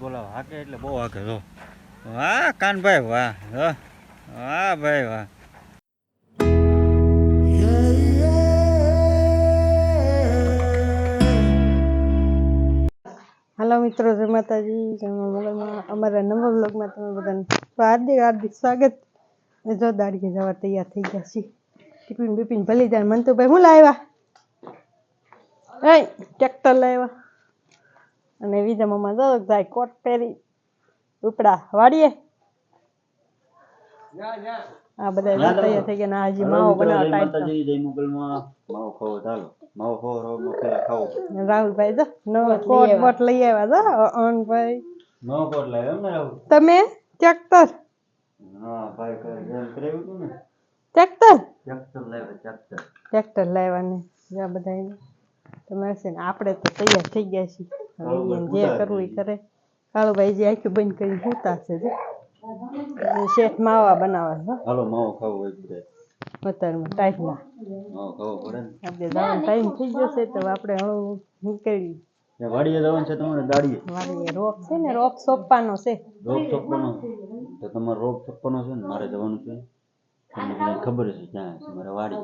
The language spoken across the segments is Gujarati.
બોલો હાકે એટલે બહુ હાકે જો વાહ કાનભાઈ વાહ વાહ ભાઈ વાહ. હાલો મિત્રો, જય માતાજી. અમારા નવા બ્લોગમાં તમે બધાને હાર્દિક હાર્દિક સ્વાગત. જો દાડીએ જવા તૈયાર થઈ ગયા છીએ. ટિફિન બિપિન ભલી જાય. મંતુભાઈ શું લાવ્યા? ટ્રેક્ટર લાવ્યા. અને બીજા મમ્મા જો જાય કોટ પહેરી ઉપડા વાડીએ. આ બધા તૈયાર થઈ ગયા. ના હજી માવો બનાવવા રાહુલભાઈ જો નવો કોટ બોટ લઈ આવ્યા જો અનભાઈ. નવો કોટ લાવ્યો એમ ને રાહુલ? તમે ટ્રેક્ટર હા ભાઈ કરાવ્યું હતું ને ટ્રેક્ટર લાવ્યા ને આ બધા તમારે છે ને આપણે તો તૈયાર થઈ ગયા છીએ. હવે જે કરવું એ કરે. કાળુભાઈ જે આખું બંધ કરી સૂતા છે. શેઠ માવા બનાવે છે. હાલો માવો ખાવો હોય બધા અત્યારમાં ટાઈટના માવો ખાવો પડે ને. આપણે જવાનો ટાઈમ થઈ જશે તો આપણે હળું નીકળી વાડીએ જવાનું છે તમારે ગાડીએ? વાડીએ રોપ છે ને, રોપ સોંપવાનો છે. રોપ સોંપવાનો તો તમારે રોપ સોંપવાનો છે ને મારે જવાનું છે. તમને ખબર છે ક્યાં છે મારે વાડી.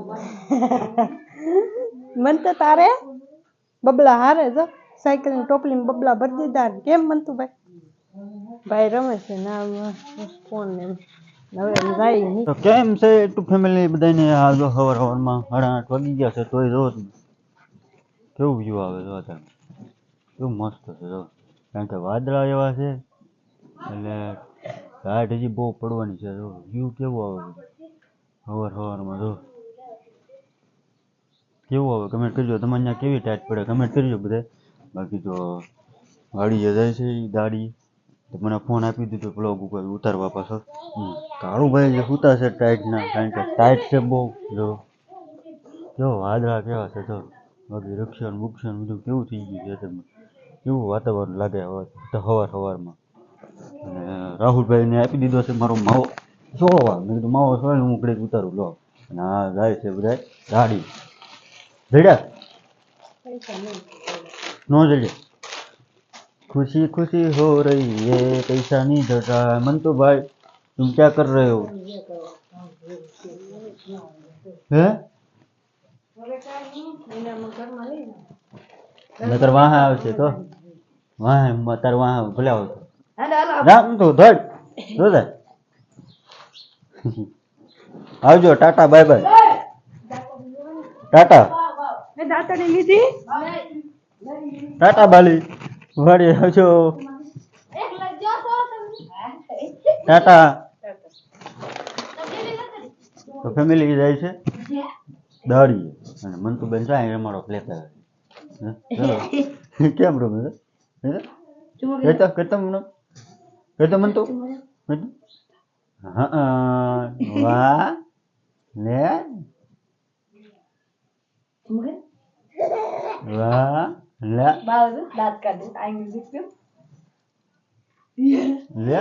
મન તો તારે બબલા હારે જો સાયકલ ની ટોપલીમાં બબલા ભરી દીધા. કેમ મનતું ભાઈ? ભાઈ રમે છે ના ફોન ને હવે જાય નહીં. તો કેમ છે ટુ ફેમિલી બધાને? આ જો સવાર સવારમાં 8:30 વાગી ગયા છે તોય જો કેવું વ્યૂ આવે જો અત્યારે કેવું મસ્ત છે જો. કારણ કે વાદળા એવા છે એટલે લાઈટ હજી બહુ પડવાની છે. જો વ્યૂ કેવું આવે સવાર સવારમાં જો કેવું આવે કમેન્ટ કરજો. તમારે ત્યાં કેવી ટાઈટ પડે કમેન્ટ કરજો બધા. બાકી તો વાડીએ જાય છે એ દાડી તો મને ફોન આપી દીધો બ્લોગ ઉપર ઉતારવા પાછો. કાળુભાઈ જે સૂતા છે ટાઈટના, કારણ કે ટાઈટ છે બહુ. જો વાદળા કેવા છે જો બાકી રક્ષણ બુક્ષણ બધું કેવું થઈ ગયું છે તમે કેવું વાતાવરણ લાગે સવાર સવારમાં. અને રાહુલભાઈને આપી દીધો છે મારો માવો સોળવા. મેં કીધું માવો સોળે હું કડે ઉતારું લો. અને આ જાય છે બધા ગાડી જડ્યા નો જડ્યા. खुशी खुशी हो रही है पैसा नहीं डर रहा. मंटू भाई तुम क्या कर रहे हो? हैं नगर वहां આવશે તો વહાં તાર વહાં ભલે આવશે. રામ તો ધડ જોદે આવજો. Tata bye bye. ટાટા દાંતડી લીધી ટાટા બાલી વાડી આવજો. ટાટા. તો ફેમિલી જાય છે દાડીએ અને મંતુબેન જાય અમારો ફ્લેટ આવે. કેમ રમે કહેતો કહેતો મને કહેતો મન તો હા વાહ લે વાહ લે દાંત કાઢે આઈ લે.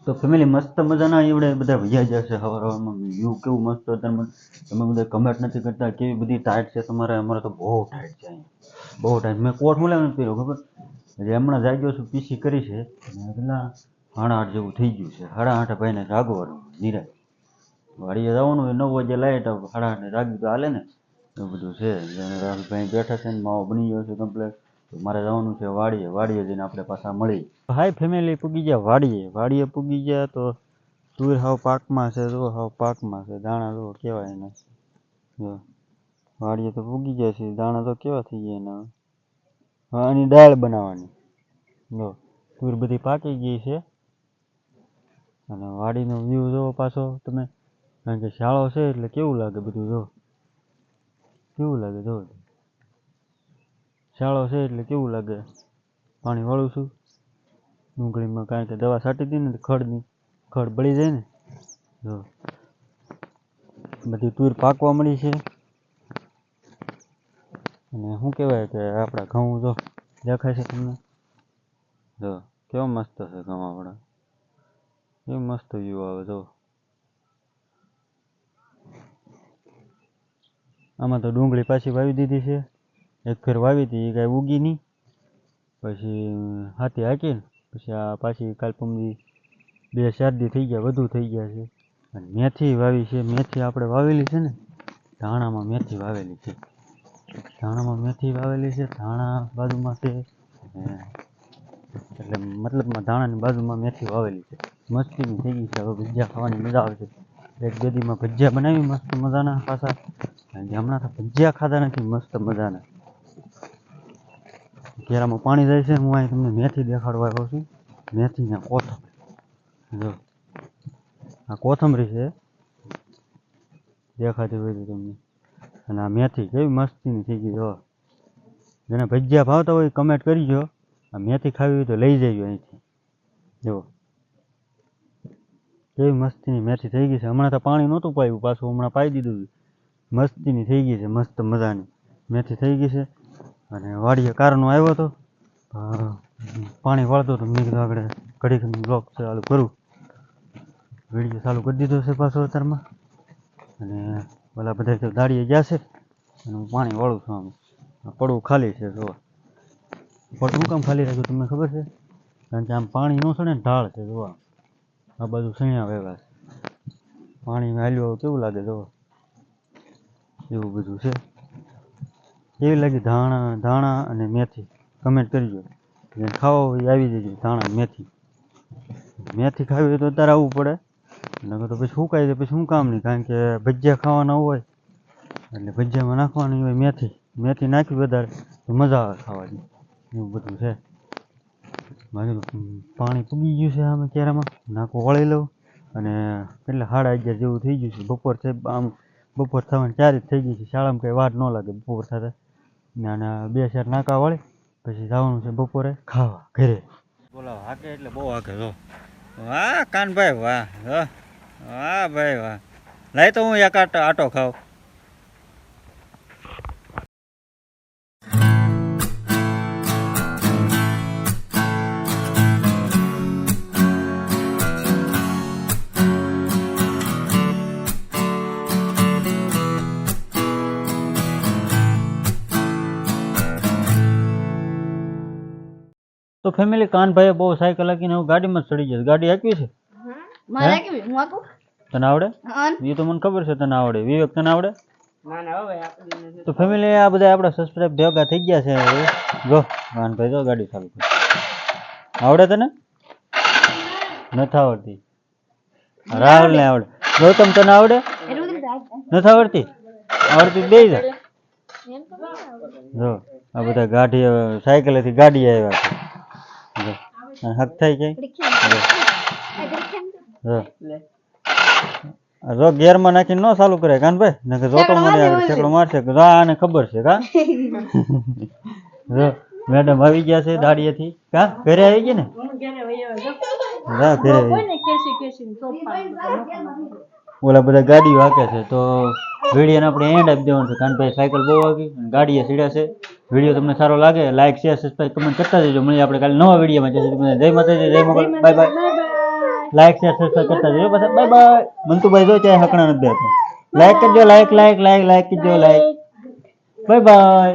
તો ફેમિલી મસ્ત મજાના એવડે બધા ભૈયા જશે સવાર સવારમાં. વ્યૂ કેવું મસ્ત તમે બધા કમેન્ટ નથી કરતા કેવી બધી ટાઈટ છે તમારે. અમારે તો બહુ ટાઈટ છે અહીંયા બહુ ટાઈટ. મેં કોટ હું લેવાનું પહેર્યો ખબર એટલે હમણાં જાગ્યો છું પીસી કરી છે પેલા 8:30 જેવું થઈ ગયું છે. 8:30 ભાઈને જાગવાનું નિરાય. વાડીએ જવાનું હોય 9 વાગે લાઈટ 8:30 જાગી તો હાલે ને એવું બધું છે. રાહુલભાઈ બેઠા છે ને માવો બની ગયો છે કમ્પ્લેટ. મારે જવાનું છે વાડીએ. વાડીએ જઈને આપણે પાછા મળી. હાય ફેમિલી પૂગી ગયા વાડીએ. વાડીએ પૂગી ગયા તો તુર હાવ પાકમાં છે. જો હાવ પાકમાં છે. દાણા જો કેવાય એને જો વાડીએ તો પૂગી ગયા છે. દાણા તો કેવા થઈ ગયા એના. હવે આની દાળ બનાવવાની. જો તુર બધી પાકી ગઈ છે. અને વાડીનો વ્યૂ જોવો પાછો તમે. કારણ કે શાળો છે એટલે કેવું લાગે બધું જો કેવું લાગે જો શાળો છે એટલે કેવું લાગે. પાણી વાળું છું ડુંગળીમાં કારણ કે દવા છાંટી હતી ને ખડ બળી જાય ને. જો બધી તુર પાકવા મળી છે. અને શું કહેવાય કે આપણા ઘઉં જો દેખાય છે તમને. જો કેવો મસ્ત છે ઘઉં આપણા. એ મસ્ત વ્યૂ આવે જો. આમાં તો ડુંગળી પાછી વાવી દીધી છે. એક ફેર વાવી હતી એ કાંઈ ઉગી નહીં પછી હાથી હાકીને પછી આ પાછી કાલ પમદી 2-4 દી થઈ ગયા, વધુ થઈ ગયા છે. અને મેથી વાવી છે. મેથી આપણે વાવેલી છે ને, ધાણામાં મેથી વાવેલી છે. ધાણામાં મેથી વાવેલી છે. ધાણા બાજુમાં છે એટલે મતલબમાં ધાણાની બાજુમાં મેથી વાવેલી છે. મસ્તીની થઈ ગઈ છે. હવે ભજીયા ખાવાની મજા આવશે. 1-2 દીમાં ભજીયા બનાવી મસ્ત મજાના પાછા. કારણ કે હમણાં તો ભજીયા ખાધા નથી મસ્ત મજાના. કેરામાં પાણી જાય છે. હું અહીં તમને મેથી દેખાડવા આવ્યો છું. મેથીના કોથમરી જો, આ કોથમરી છે, દેખાતી હોય તો તમને. અને આ મેથી કેવી મસ્તીની થઈ ગઈ જો. જેને ભજીયા ભાવતા હોય કમેન્ટ કરજો. આ મેથી ખાવી હોય તો લઈ જજો અહીંથી. જો કેવી મસ્તીની મેથી થઈ ગઈ છે. હમણાં તો પાણી નહોતું પાયું, પાછું હમણાં પાઈ દીધું. મસ્તીની થઈ ગઈ છે, મસ્ત મજાની મેથી થઈ ગઈ છે. અને વાડીએ કારનો આવ્યો હતો, પાણી વાળતો તો મેં કીધું આગળ ઘડીક બ્લોગ ચાલુ કરું. વિડીયો ચાલુ કરી દીધો છે પાછો અત્યારમાં. અને ઓલા બધા તો દાડીએ ગયા છે અને હું પાણી વાળું છું. આમ પડવું ખાલી છે. જો પડવું શું કામ ખાલી રાખ્યું તમને ખબર છે? કારણ કે આમ પાણી ન સડે ને, ઢાળ છે. જોવા આ બાજુ સણ્યા વેવા છે. પાણી હાલ્યું કેવું લાગે જો, એવું બધું છે. કેવી લાગી ધાણા અને મેથી કમેન્ટ કરજો. જેને ખાવા હોય આવી જજો. ધાણા મેથી મેથી ખાવી હોય તો અત્યારે આવવું પડે, નકર તો પછી સુકાઈ જાય પછી શું કામ નહીં. કારણ કે ભજીયા ખાવાના હોય એટલે ભજીયામાં નાખવાની હોય મેથી. મેથી નાખી વધારે તો મજા આવે ખાવાની. એવું બધું છે. બાકી પાણી પૂગી ગયું છે આમે કેરામાં. નાખું વળી લઉં. અને એટલે 11:30 જેવું થઈ ગયું છે. બપોર છે, આમ બપોર થવાની 4 જ થઈ ગઈ છે. શાળામાં કંઈ વાર ન લાગે બપોર થતા. અને 2-4 નાકા વળે પછી જવાનું છે બપોરે ખાવા ઘરે. બોલાવો હાકે એટલે બહુ હાકે જો. વાહ કાનભાઈ વાહ, વાહ ભાઈ વાહ. લાય તો હું એક આટો ખાઉં. તો ફેમિલી, કાનભાઈએ બહુ સાયકલ હાકીને હું ગાડીમાં જ ચડી જાય. ગાડી હાકવી છે? તને આવડે? એ તો મને ખબર છે તને આવડે. વિવેક તને આવડે? તો ફેમિલી, આ બધા આપણા સબસ્ક્રાઇબ ભેગા થઈ ગયા છે. જો કાનભાઈ જો ગાડી ચાલુ કરે. આવડે તને? નથી આવડતી. રાહુલ ને આવડે. ગૌતમ તને આવડે? નથી આવડતી? આવડતી બે જા. જો આ બધા ગાડી સાયકલેથી ગાડી આવ્યા છે. હક થાય જાય જો ગેરમાં નાખીને ન ચાલુ કરે કાનભાઈ, નકર જોતો મને આગળ ઠેકડો મારશે. આને ખબર છે કા. જો મેડમ આવી ગયા છે દાડીએથી. કા ઘરે આવી ગયા ને? હા ઘરે ઓલા બધા ગાડીઓ હાકે છે. તો વિડીયોને આપણે એન્ડ આપી દેવાનું છે. કાનભાઈ સાયકલ બહુ વાગી, ગાડીએ સીડ્યા છે. વિડીયો તમને સારો લાગે લાઈક, શેર, સબસ્ક્રાઇબ, કમેન્ટ કરતા જજો. મળીએ આપણે કાલે નવા વિડીયોમાં. જય માતાજી, જય Mogal, bye bye. Like, share, subscribe કરતા જજો. Bye bye. મંતુભાઈ જો ચાહે હકણા નથી દેતો. લાઈક કરજો, લાઈક કરજો, લાઈક. Bye bye.